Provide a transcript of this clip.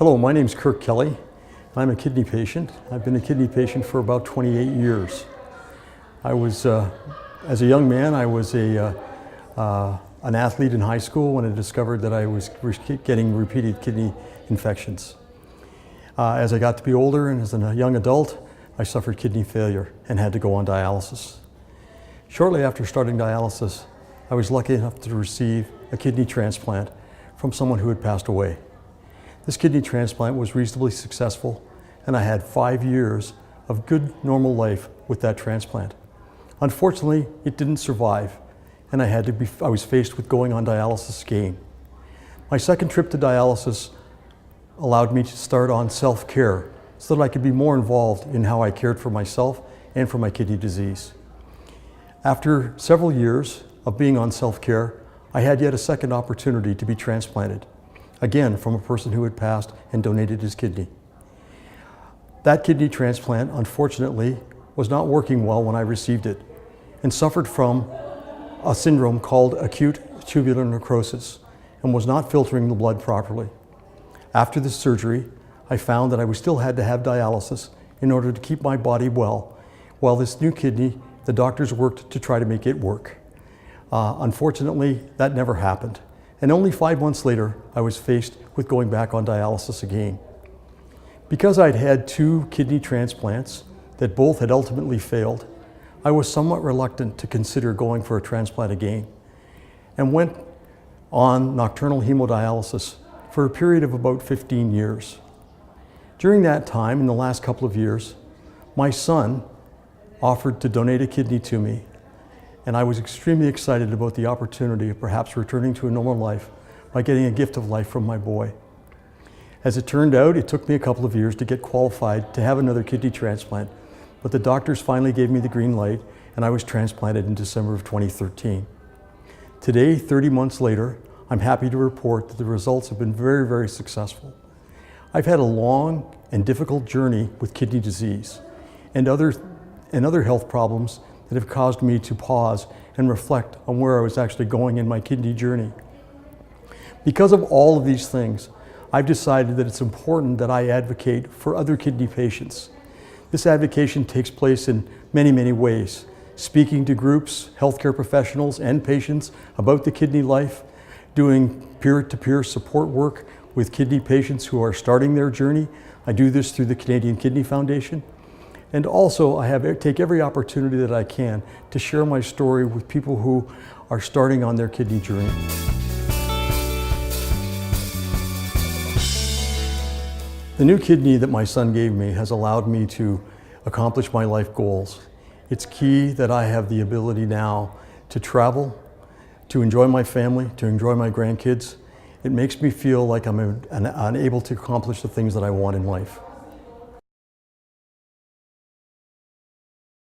Hello, my name is Kirk Kelley. I'm a kidney patient. I've been a kidney patient for about 28 years. As a young man, I was an athlete in high school when I discovered that I was getting repeated kidney infections. As I got to be older and as a young adult, I suffered kidney failure and had to go on dialysis. Shortly after starting dialysis, I was lucky enough to receive a kidney transplant from someone who had passed away. This kidney transplant was reasonably successful, and I had 5 years of good, normal life with that transplant. Unfortunately, it didn't survive, and I was faced with going on dialysis again. My second trip to dialysis allowed me to start on self-care so that I could be more involved in how I cared for myself and for my kidney disease. After several years of being on self-care, I had yet a second opportunity to be transplanted, again from a person who had passed and donated his kidney. That kidney transplant, unfortunately, was not working well when I received it and suffered from a syndrome called acute tubular necrosis and was not filtering the blood properly. After the surgery, I found that I still had to have dialysis in order to keep my body well, while this new kidney, the doctors worked to try to make it work. Unfortunately, that never happened. And only 5 months later, I was faced with going back on dialysis again. Because I'd had 2 kidney transplants that both had ultimately failed, I was somewhat reluctant to consider going for a transplant again and went on nocturnal hemodialysis for a period of about 15 years. During that time, in the last couple of years, my son offered to donate a kidney to me, and I was extremely excited about the opportunity of perhaps returning to a normal life by getting a gift of life from my boy. As it turned out, it took me a couple of years to get qualified to have another kidney transplant, but the doctors finally gave me the green light, and I was transplanted in December of 2013. Today, 30 months later, I'm happy to report that the results have been very, very successful. I've had a long and difficult journey with kidney disease and other health problems that have caused me to pause and reflect on where I was actually going in my kidney journey. Because of all of these things, I've decided that it's important that I advocate for other kidney patients. This advocacy takes place in many, many ways. Speaking to groups, healthcare professionals, and patients about the kidney life, doing peer-to-peer support work with kidney patients who are starting their journey. I do this through the Canadian Kidney Foundation. And also, I take every opportunity that I can to share my story with people who are starting on their kidney journey. The new kidney that my son gave me has allowed me to accomplish my life goals. It's key that I have the ability now to travel, to enjoy my family, to enjoy my grandkids. It makes me feel like I'm able to accomplish the things that I want in life.